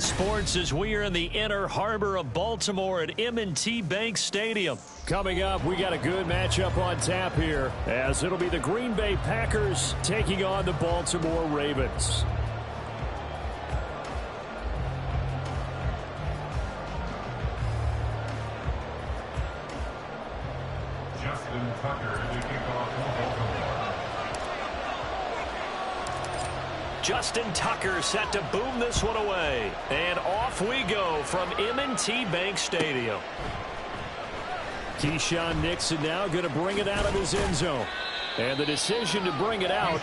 Sports as we are in the inner harbor of Baltimore at M&T Bank Stadium. Coming up, we got a good matchup on tap here, as it'll be the Green Bay Packers taking on the Baltimore Ravens. Justin Tucker to kick off for Baltimore. Justin Tucker set to boom this one away. And off we go from M&T Bank Stadium. Keyshawn Nixon now going to bring it out of his end zone. And the decision to bring it out.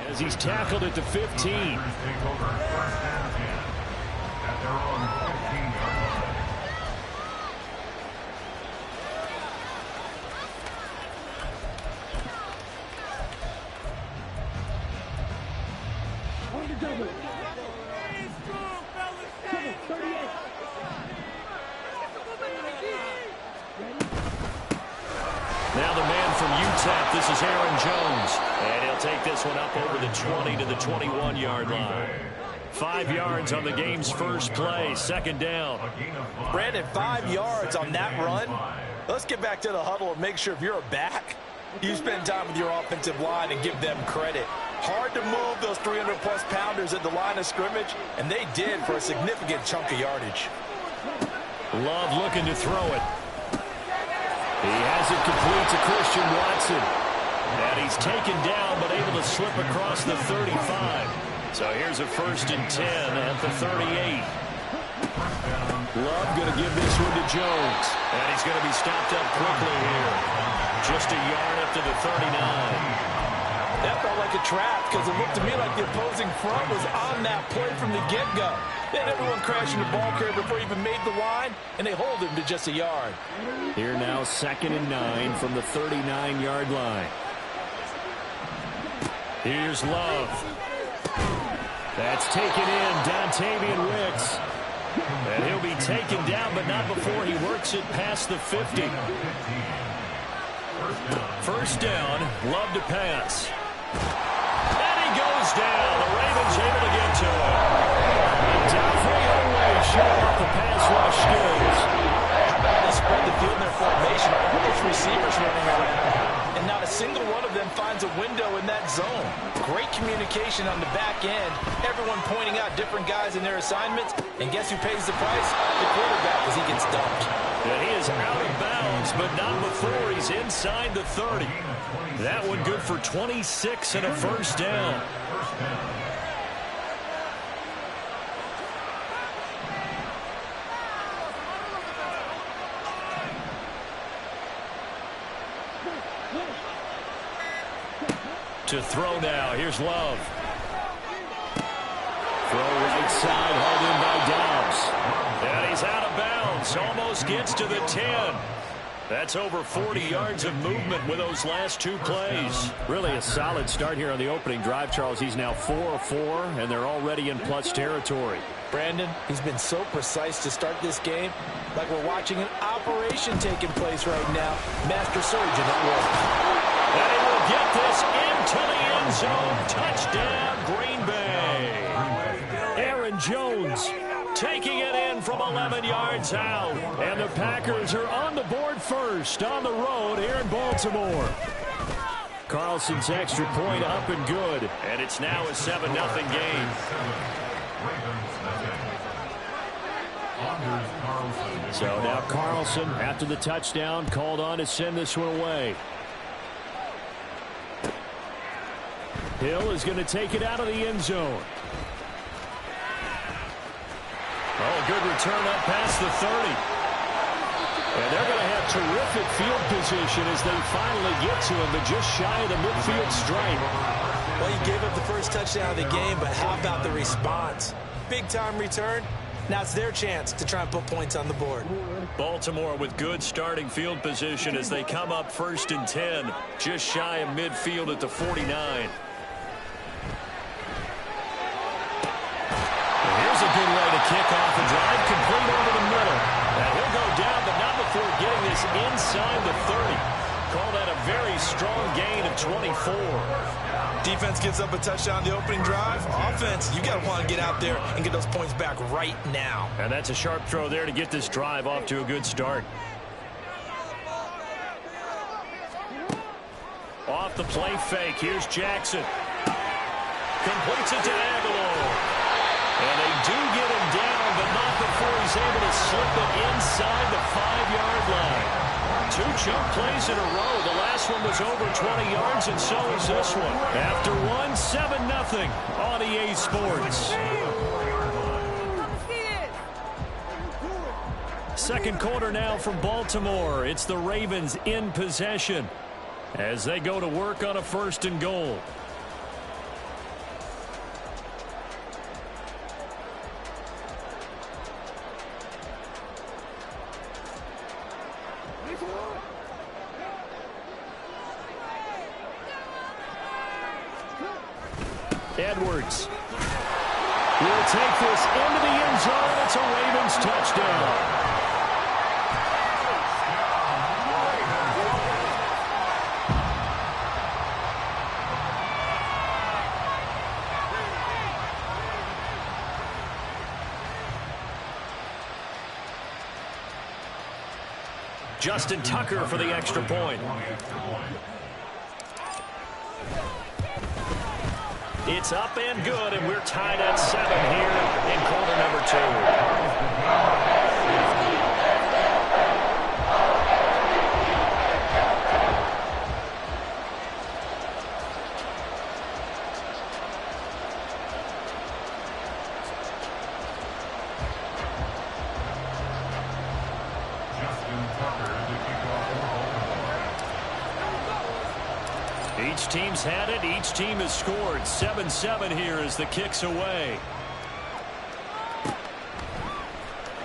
As he's tackled at the 15. Now the man from UTEP, this is A.M.G. And he'll take this one up over the 20 to the 21-yard line. 5 yards on the game's first play, second down. Brandon, 5 yards on that run. Let's get back to the huddle and make sure if you're a back, you spend time with your offensive line and give them credit. Hard to move those 300-plus pounders at the line of scrimmage, and they did for a significant chunk of yardage. Love looking to throw it. He has it complete to Christian Watson. And he's taken down but able to slip across the 35. So here's a 1st and 10 at the 38. Love going to give this one to Jones. And he's going to be stopped up quickly here. Just a yard up to the 39. That felt like a trap because it looked to me like the opposing front was on that play from the get-go. They had everyone crashing the ball carrier before he even made the line, and they hold him to just a yard. Here now 2nd and 9 from the 39-yard line. Here's Love. That's taken in, Dontavian Wicks. And he'll be taken down, but not before he works it past the 50. First down, Love to pass. And he goes down. The Ravens able to get to him. Downfield away, showing off the pass rush skills. How about they spread the field in their formation? All those receivers running around, and not a single one of them finds a window in that zone. Great communication on the back end. Everyone pointing out different guys in their assignments. And guess who pays the price? The quarterback, as he gets dumped. And he is out of bounds, but not before he's inside the 30. That one good for 26 and a first down. To throw now. Here's Love. Throw right side, hauled in by Dobbs. And he's out of bounds. Almost gets to the 10. That's over 40 yards of movement with those last 2 plays. Really a solid start here on the opening drive, Charles. He's now 4 of 4, and they're already in plus territory. Brandon, he's been so precise to start this game, like we're watching an operation taking place right now. Master surgeon at work. And he will get this into the end zone. Touchdown, Green Bay. Aaron Jones taking it in from 11 yards out. And the Packers are on the board first on the road here in Baltimore. Carlson's extra point up and good. And it's now a 7-0 game. So now Carlson, after the touchdown, called on to send this one away. Hill is going to take it out of the end zone. Oh, good return up past the 30. And they're going to have terrific field position as they finally get to him, but just shy of the midfield stripe. Well, he gave up the first touchdown of the game, but how about the response? Big-time return. Now it's their chance to try and put points on the board. Baltimore with good starting field position as they come up 1st and 10, just shy of midfield at the 49. Here's a good way to kick off a drive, complete over the middle. And he'll go down, but not before getting this inside the 30. Call that a very strong gain of 24. Defense gives up a touchdown the opening drive. Offense, you got to want to get out there and get those points back right now. And that's a sharp throw there to get this drive off to a good start. Off the play fake, here's Jackson. Completes it to Aguilar. And they do get him down, but not before he's able to slip it inside the 5-yard line. 2 chunk plays in a row. The last one was over 20 yards, and so is this one. After one, 7-0 on EA Sports. Second quarter now from Baltimore. It's the Ravens in possession as they go to work on a 1st and goal. Edwards will take this into the end zone. It's a Ravens touchdown. Justin Tucker for the extra point. It's up and good, and we're tied at 7 here in quarter number 2. Each team's had it. Each team has scored. 7-7 here as the kick's away.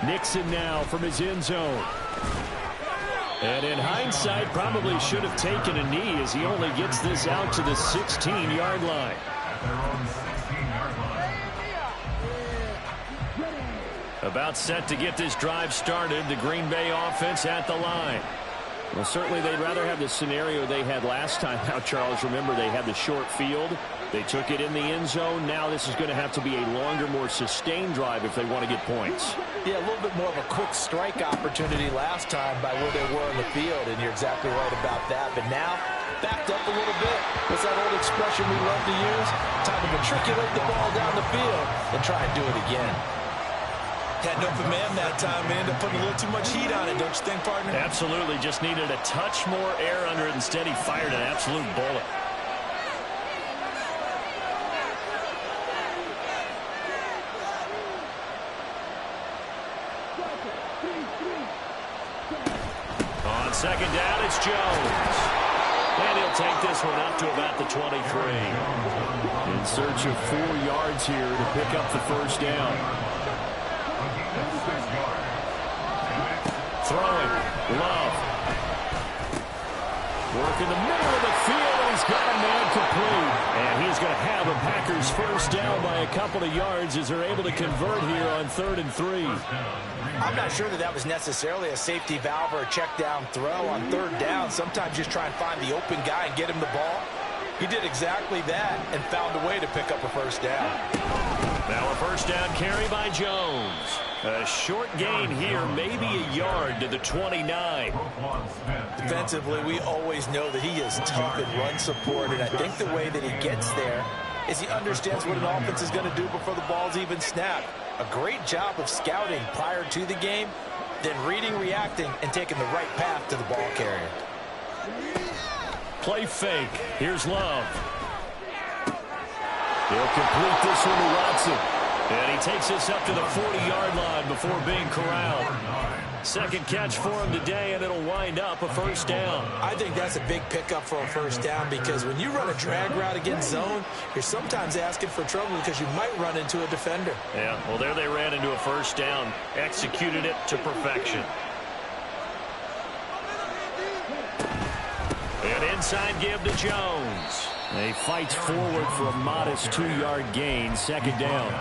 Nixon now from his end zone. And in hindsight, probably should have taken a knee as he only gets this out to the 16-yard line. About set to get this drive started. The Green Bay offense at the line. Well, certainly they'd rather have the scenario they had last time. Now, Charles, remember they had the short field. They took it in the end zone. Now this is going to have to be a longer, more sustained drive if they want to get points. Yeah, a little bit more of a quick strike opportunity last time by where they were in the field, and you're exactly right about that. But now, backed up a little bit. What's that old expression we love to use? Time to matriculate the ball down the field and try and do it again. Had an open man that time and ended up putting a little too much heat on it, don't you think, partner? Absolutely. Just needed a touch more air under it. Instead, he fired an absolute bullet. On second down, it's Jones. And he'll take this one up to about the 23. In search of 4 yards here to pick up the first down. Throwing, Love. Work in the middle of the field, and he's got a man complete. And he's going to have a Packers first down by a couple of yards as they're able to convert here on 3rd and 3. I'm not sure that was necessarily a safety valve or a check down throw on 3rd down. Sometimes just try and find the open guy and get him the ball. He did exactly that and found a way to pick up a first down. Now a first down carry by Jones. A short gain here, maybe a yard to the 29. Defensively, we always know that he is tough in run support, and I think the way that he gets there is he understands what an offense is going to do before the ball's even snapped. A great job of scouting prior to the game, then reading, reacting, and taking the right path to the ball carrier. Play fake. Here's Love. He'll complete this one to Watson. And he takes this up to the 40-yard line before being corralled. Second catch for him today, and it'll wind up a first down. I think that's a big pickup for a first down because when you run a drag route against zone, you're sometimes asking for trouble because you might run into a defender. Yeah, well, there they ran into a first down. Executed it to perfection. An inside give to Jones. He fights forward for a modest 2-yard gain. Second down.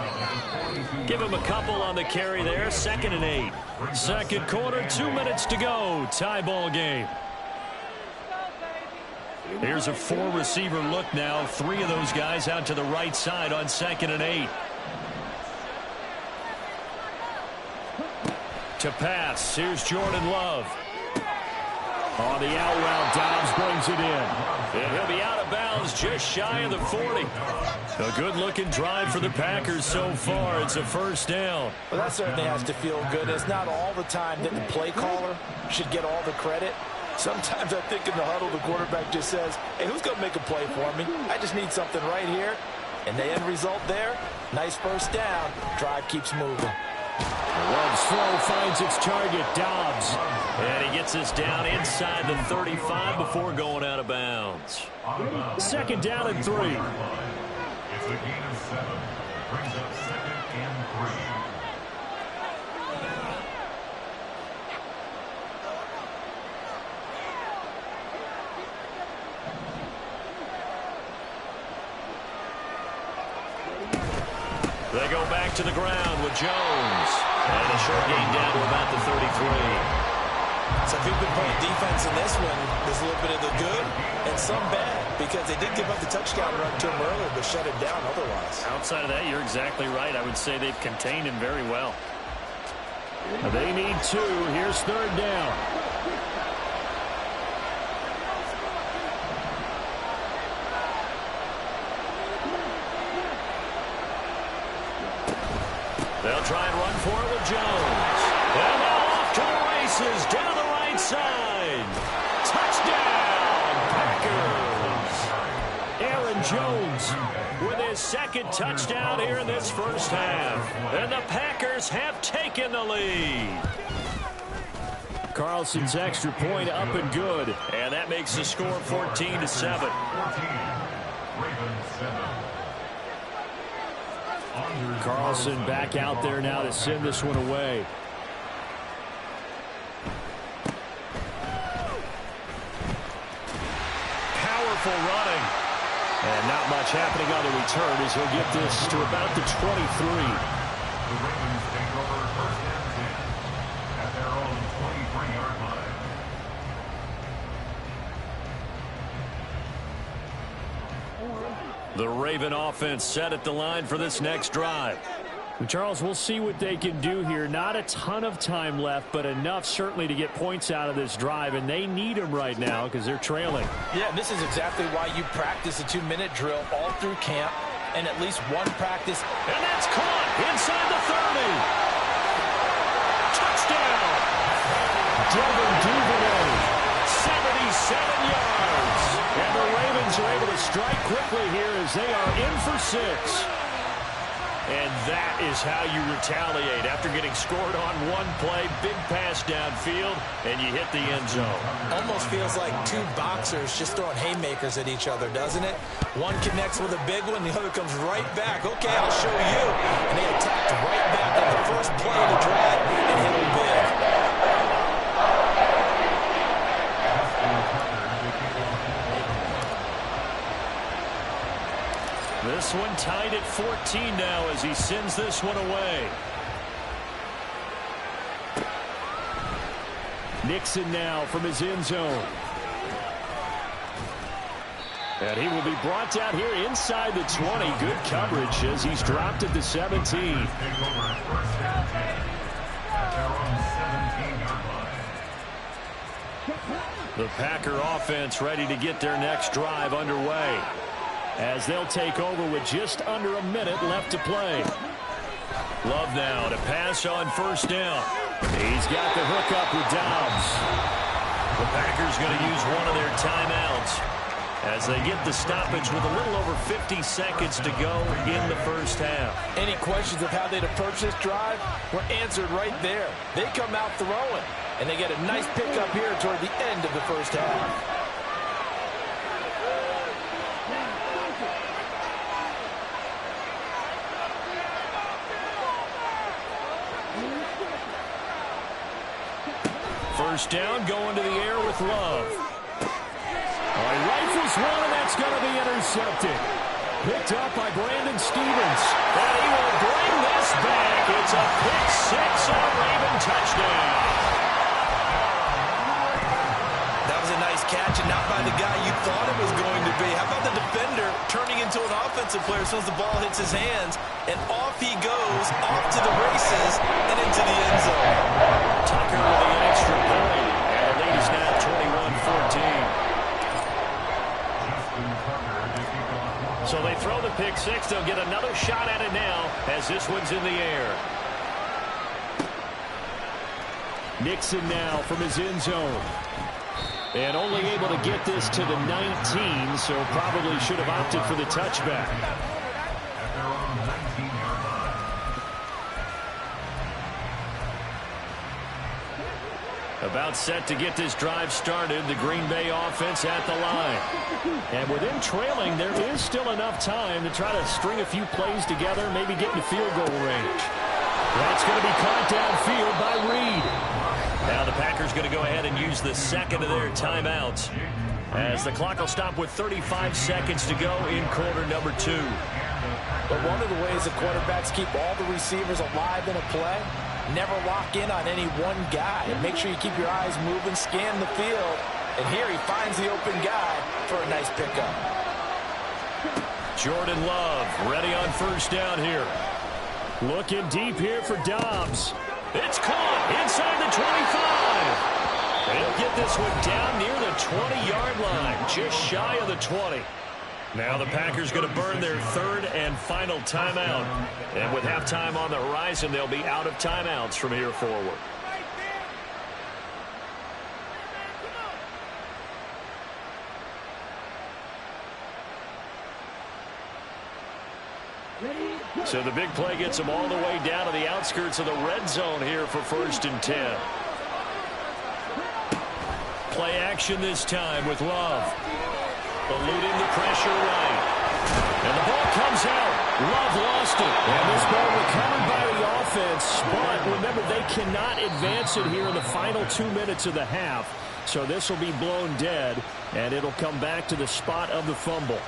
Give him a couple on the carry there. 2nd and 8. Second quarter, 2 minutes to go. Tie ball game. Here's a 4-receiver look now. 3 of those guys out to the right side on 2nd and 8. To pass. Here's Jordan Love. On the out route, Dobbs brings it in. And he'll be out of bounds just shy of the 40. A good-looking drive for the Packers so far. It's a first down. Well, that certainly has to feel good. It's not all the time that the play caller should get all the credit. Sometimes I think in the huddle, the quarterback just says, hey, who's going to make a play for me? I just need something right here. And the end result there, nice first down. Drive keeps moving. One throw finds its target, Dobbs. And he gets us down inside the 35 before going out of bounds. Second down and 3. It's a gain of 7. Brings up 2nd and 3. They go back to the ground with Jones. And a short gain down to about the 33. So if you've been playing defense in this one, there's a little bit of the good and some bad because they did give up the touchdown run to him earlier but shut it down otherwise. Outside of that, you're exactly right. I would say they've contained him very well. They need 2. Here's 3rd down. They'll try and run for it with Jones. And now off to the races down the right side. Touchdown, Packers. Aaron Jones with his 2nd touchdown here in this first half. And the Packers have taken the lead. Carlson's extra point up and good. And that makes the score 14-7. 14. Ravens 7. Carlson back out there now to send this one away. Powerful running. And not much happening on the return as he'll get this to about the 23. The Ravens take over 1st and 10 at their own 23-yard line. The Raven offense set at the line for this next drive. Charles, we'll see what they can do here. Not a ton of time left, but enough certainly to get points out of this drive, and they need them right now because they're trailing. Yeah, and this is exactly why you practice a 2-minute drill all through camp and at least one practice. And that's caught inside the 30. Touchdown. Devin Duvernay, 77 yards. And the Ravens are able to strike quickly here as they are in for 6. And that is how you retaliate after getting scored on one play. Big pass downfield, and you hit the end zone. Almost feels like 2 boxers just throwing haymakers at each other, doesn't it? One connects with a big one, the other comes right back. Okay, I'll show you. And they attacked right back on the first play of the drive and hit them big. This one tied at 14 now as he sends this one away. Nixon now from his end zone. And he will be brought down here inside the 20. Good coverage as he's dropped at the 17. Take over 1st and 10 at their own 17-yard line. The Packer offense ready to get their next drive underway as they'll take over with just under a minute left to play. Love now to pass on first down. He's got the hook up with Dobbs. The Packers going to use one of their timeouts as they get the stoppage with a little over 50 seconds to go in the first half. Any questions of how they'd approach this drive were answered right there. They come out throwing, and they get a nice pickup here toward the end of the first half. First down, going to the air with Love. He rifles one, and that's going to be intercepted. Picked up by Brandon Stevens. And he will bring this back. It's a pick six and a Raven touchdown. That was a nice catch, and not by the guy you thought it was going to be. How about the defender turning into an offensive player as soon as the ball hits his hands, and off he goes, off to the races, and into the end zone. Tucker with the extra point, and the lead is now 21-14. So they throw the pick six. They'll get another shot at it now as this one's in the air. Nixon now from his end zone. And only able to get this to the 19, so probably should have opted for the touchback. At their own 19-yard line. About set to get this drive started, the Green Bay offense at the line. And with them trailing, there is still enough time to try to string a few plays together, maybe get into field goal range. That's going to be caught downfield by Reed. Now the Packers going to go ahead and use the second of their timeouts, as the clock will stop with 35 seconds to go in quarter number 2. But one of the ways that quarterbacks keep all the receivers alive in a play, never lock in on any one guy. And make sure you keep your eyes moving, scan the field. And here he finds the open guy for a nice pickup. Jordan Love ready on first down here. Looking deep here for Dobbs. It's caught inside the 25. They'll get this one down near the 20-yard line, just shy of the 20. Now the Packers going to burn their third and final timeout. And with halftime on the horizon, they'll be out of timeouts from here forward. So the big play gets them all the way down to the outskirts of the red zone here for 1st and 10. Play action this time with Love. Eluding the pressure right. And the ball comes out. Love lost it. And this ball recovered by the offense. But remember, they cannot advance it here in the final 2 minutes of the half. So this will be blown dead, and it'll come back to the spot of the fumble.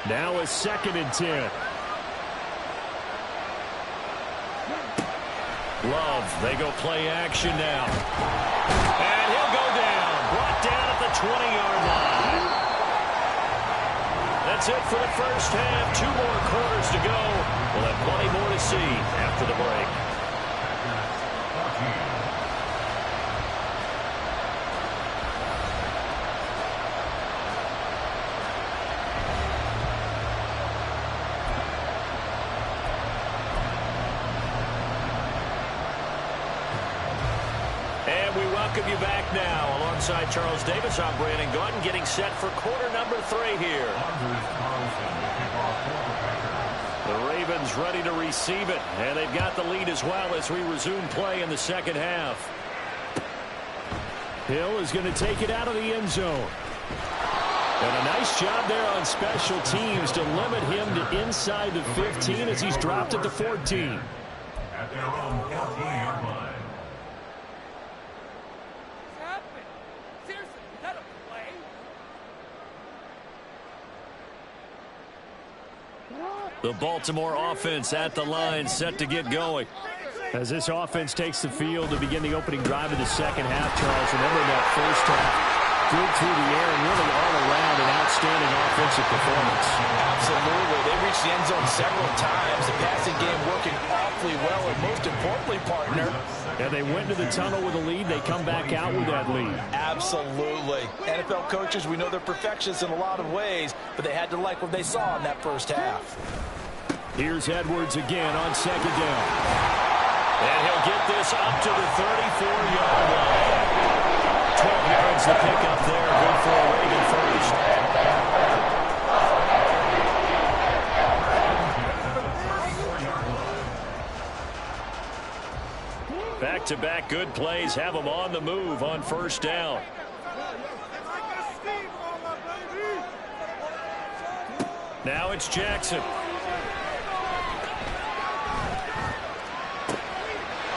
Now a 2nd and 10. Love, they go play action now. And he'll go down. Brought down at the 20-yard line. That's it for the first half. 2 more quarters to go. We'll have plenty more to see after the break. Welcome you back now. Alongside Charles Davis, I'm Brandon Gordon, getting set for quarter number 3 here. The Ravens ready to receive it, and they've got the lead as well as we resume play in the second half. Hill is going to take it out of the end zone. And a nice job there on special teams to limit him to inside the 15 as he's dropped at the 14. At their own 14-yard line. The Baltimore offense at the line, set to get going. As this offense takes the field to begin the opening drive of the second half, Charles, remember that first half, good through the air and really all around an outstanding offensive performance. Absolutely. They reached the end zone several times. The passing game working awfully well, and most importantly, partner. And they went to the tunnel with a lead. They come back out with that lead. Absolutely. NFL coaches, we know they're perfectionists in a lot of ways, but they had to like what they saw in that first half. Here's Edwards again on second down. And he'll get this up to the 34-yard line. 12 yards to pick up there. Good for a Raven first. Back-to-back good plays have them on the move on first down. Now it's Jackson.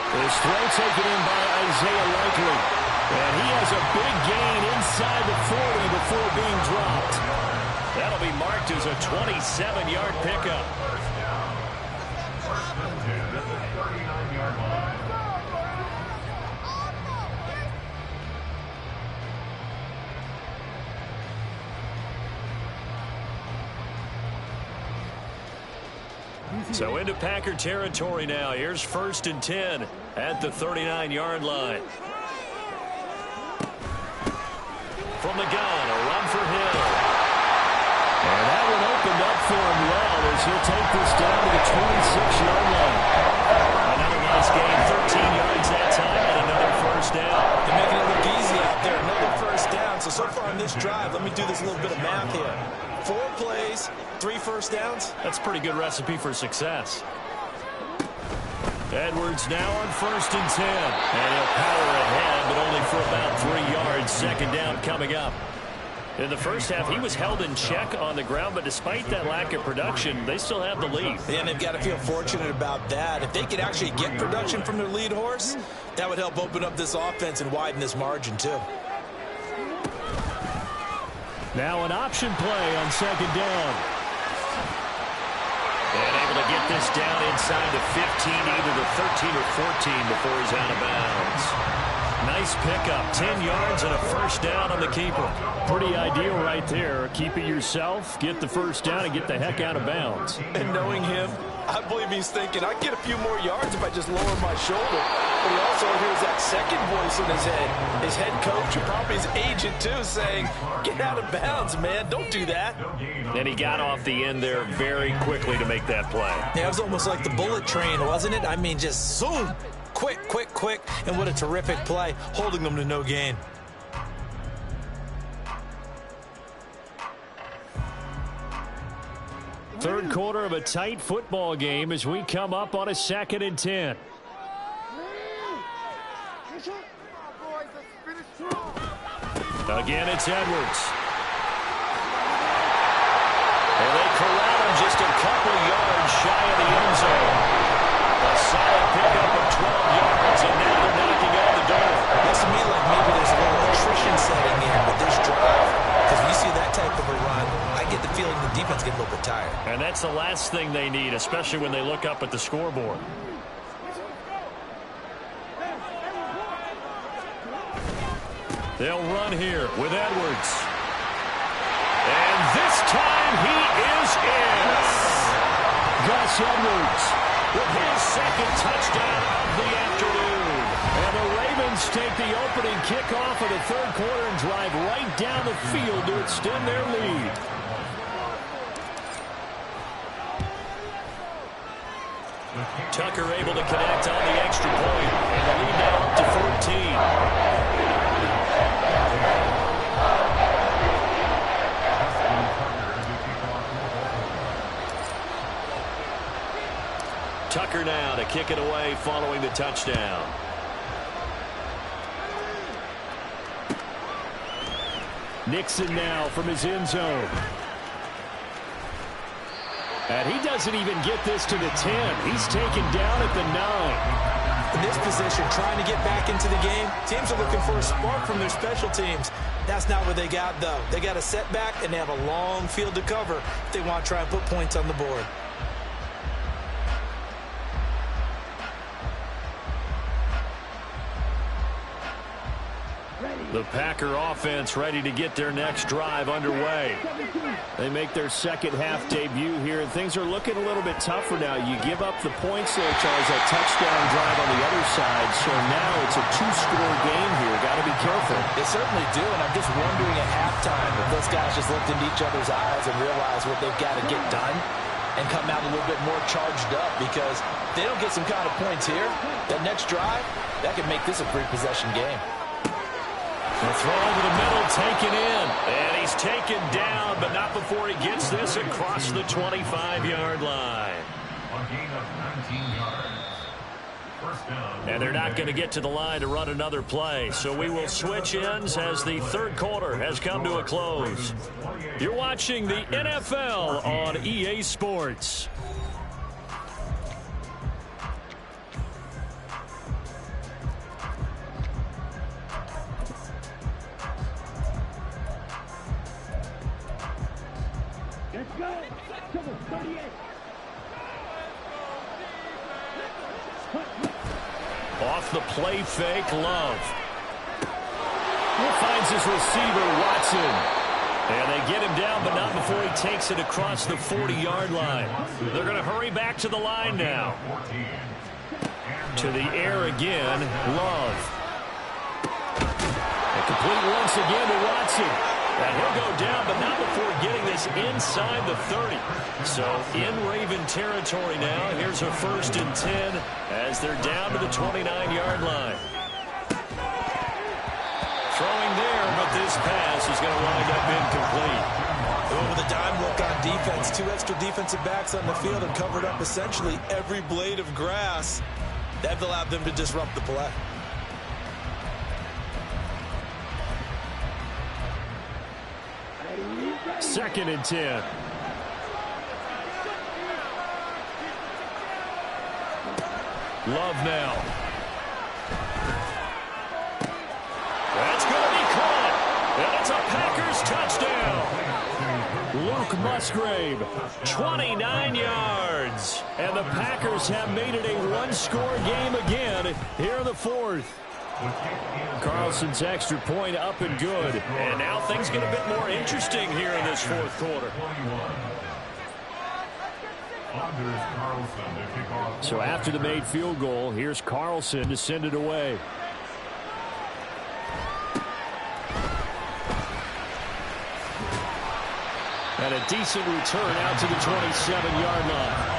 His throw taken in by Isaiah Likely. And he has a big gain inside the 40 before being dropped. That'll be marked as a 27-yard pickup. First down. First and 10 at the 39-yard line. So into Packer territory now. Here's first and 10 at the 39-yard line. From the gun, a run for Hill. And that one opened up for him well as he'll take this down to the 26-yard line. Another nice gain, 13 yards that time, and another first down. They're making it look easy out there. Another first down. So far on this drive, let me do this little bit of math here. 4 plays, 3 first downs. That's a pretty good recipe for success. Edwards now on first and 10. And he'll power ahead, but only for about 3 yards. Second down coming up. In the first half, he was held in check on the ground, but despite that lack of production, they still have the lead. And they've got to feel fortunate about that. If they could actually get production from their lead horse, that would help open up this offense and widen this margin, too. Now an option play on second down. And able to get this down inside the 15, either the 13 or 14 before he's out of bounds. Nice pickup, 10 yards and a first down on the keeper. Pretty ideal right there. Keep it yourself, get the first down, and get the heck out of bounds. And knowing him, I believe he's thinking, I get a few more yards if I just lower my shoulder. But he also hears that second voice in his head. His head coach and probably his agent, too, saying, get out of bounds, man. Don't do that. And he got off the end there very quickly to make that play. Yeah, it was almost like the bullet train, wasn't it? I mean, just zoom. Quick, quick, quick. And what a terrific play, holding them to no gain. Third quarter of a tight football game as we come up on a 2nd and 10. Again, it's Edwards. And they corral him just a couple yards shy of the end zone. A solid pickup of 12 yards, and now they're knocking on the door. Looks to me like maybe there's a little attrition setting in with this drive. Because when you see that type of a run, I get the feeling the defense gets a little bit tired. And that's the last thing they need, especially when they look up at the scoreboard. They'll run here with Edwards. And this time he is in. Gus Edwards with his second touchdown of the afternoon. And the Ravens take the opening kickoff of the third quarter and drive right down the field to extend their lead. Tucker able to connect on the extra point. And the lead now up to 14. Tucker now to kick it away following the touchdown. Nixon now from his end zone. And he doesn't even get this to the 10. He's taken down at the 9. In this position, trying to get back into the game, teams are looking for a spark from their special teams. That's not what they got, though. They got a setback, and they have a long field to cover if they want to try and put points on the board. Ready. The Packer offense ready to get their next drive underway. They make their second half debut here, and things are looking a little bit tougher now. You give up the points there, Charles, that touchdown drive on the other side, so now it's a two-score game here. Got to be careful. They certainly do, and I'm just wondering at halftime if those guys just looked into each other's eyes and realized what they've got to get done and come out a little bit more charged up, because if they don't get some kind of points here, that next drive, that could make this a three-possession game. The throw over the middle, taken in. And he's taken down, but not before he gets this across the 25-yard line. A gain of 19 yards. First down. And they're not going to get to the line to run another play. So we will switch ends as the third quarter has come to a close. You're watching the NFL on EA Sports. Off the play fake, Love. Finds his receiver, Watson. And they get him down, but not before he takes it across the 40-yard line. They're going to hurry back to the line now. To the air again, Love. And complete once again to Watson. And he'll go down, but not before getting this inside the 30. So in Raven territory now. Here's a 1st and 10 as they're down to the 29-yard line. Throwing there, but this pass is going to wind up incomplete. Over the dime look on defense. 2 extra defensive backs on the field and covered up essentially every blade of grass. That allowed them to disrupt the play. Second and 10. Love now. That's going to be caught. And it's a Packers touchdown. Luke Musgrave, 29 yards. And the Packers have made it a one-score game again here in the fourth. Carlson's extra point up and good. And now things get a bit more interesting here in this fourth quarter. So after the made field goal, here's Carlson to send it away. And a decent return out to the 27-yard line.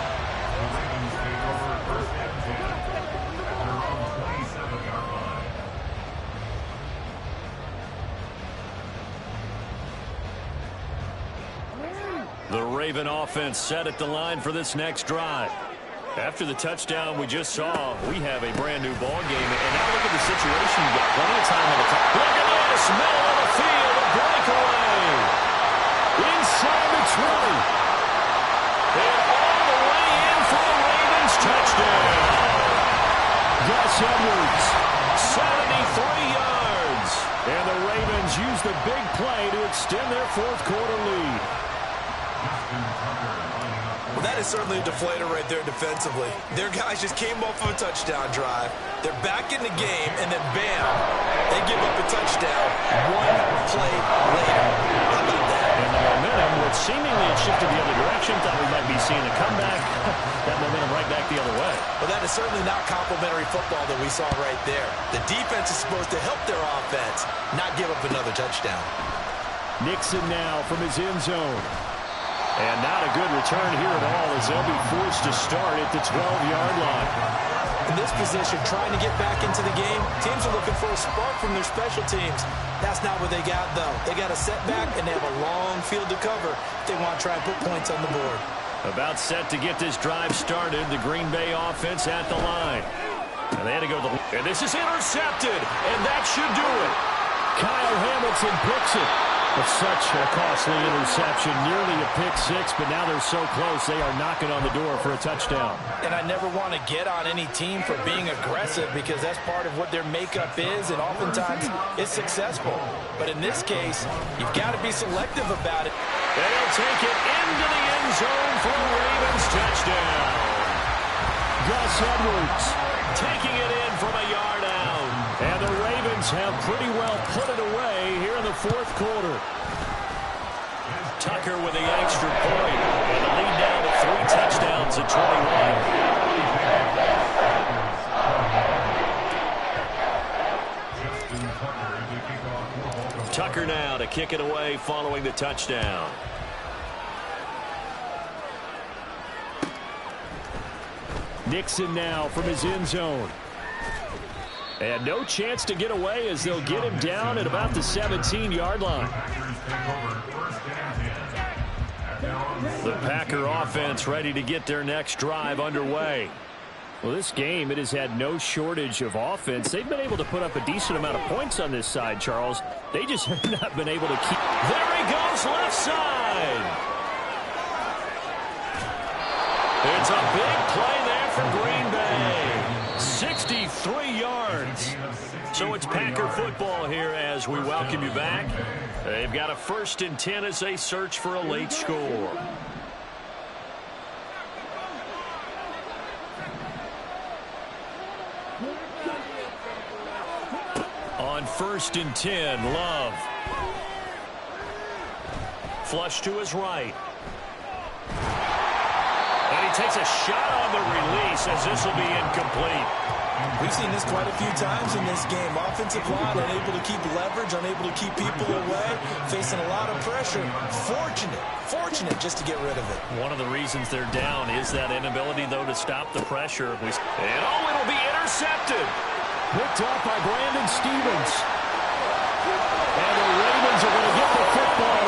The Raven offense set at the line for this next drive. After the touchdown we just saw, we have a brand new ball game. And now look at the situation. You've got plenty of time on the clock. Look at this. Middle of the field. A breakaway. Inside the 20. And all the way in for the Ravens touchdown. Gus Edwards, 73 yards. And the Ravens use the big play to extend their fourth quarter lead. Well, that is certainly a deflator right there defensively. Their guys just came off of a touchdown drive. They're back in the game, and then bam, they give up a touchdown one play later. How about that? And the momentum, which seemingly had shifted the other direction, thought we might be seeing a comeback. That momentum right back the other way. Well, that is certainly not complimentary football that we saw right there. The defense is supposed to help their offense, not give up another touchdown. Nixon now from his end zone. And not a good return here at all as they'll be forced to start at the 12-yard line. In this position, trying to get back into the game, teams are looking for a spark from their special teams. That's not what they got, though. They got a setback, and they have a long field to cover if they want to try and put points on the board. About set to get this drive started, the Green Bay offense at the line. And they had to go to the... And this is intercepted, and that should do it. Kyle Hamilton picks it. It's such a costly interception, nearly a pick six, but now they're so close they are knocking on the door for a touchdown. And I never want to get on any team for being aggressive because that's part of what their makeup is, and oftentimes it's successful. But in this case, you've got to be selective about it. They'll take it into the end zone for a Ravens touchdown. Gus Edwards taking it in from a yard out. And the Ravens Ravens have pretty well put it away here in the fourth quarter. Tucker with the extra point. And the lead down to 3 touchdowns at 21. Tucker now to kick it away following the touchdown. Nixon now from his end zone. And no chance to get away as they'll get him down at about the 17-yard line. The Packer offense ready to get their next drive underway. Well, this game, it has had no shortage of offense. They've been able to put up a decent amount of points on this side, Charles. They just have not been able to keep... There he goes, left side. It's a big play there for Green Bay. 63 yards. So it's Packer football here as we welcome you back. They've got a 1st and 10 as they search for a late score. On 1st and 10, Love. Flush to his right. And he takes a shot on the release as this will be incomplete. We've seen this quite a few times in this game. Offensive line unable to keep leverage, unable to keep people away, facing a lot of pressure. Fortunate just to get rid of it. One of the reasons they're down is that inability, though, to stop the pressure. And it'll be intercepted. Picked off by Brandon Stevens. And the Ravens are going to get the football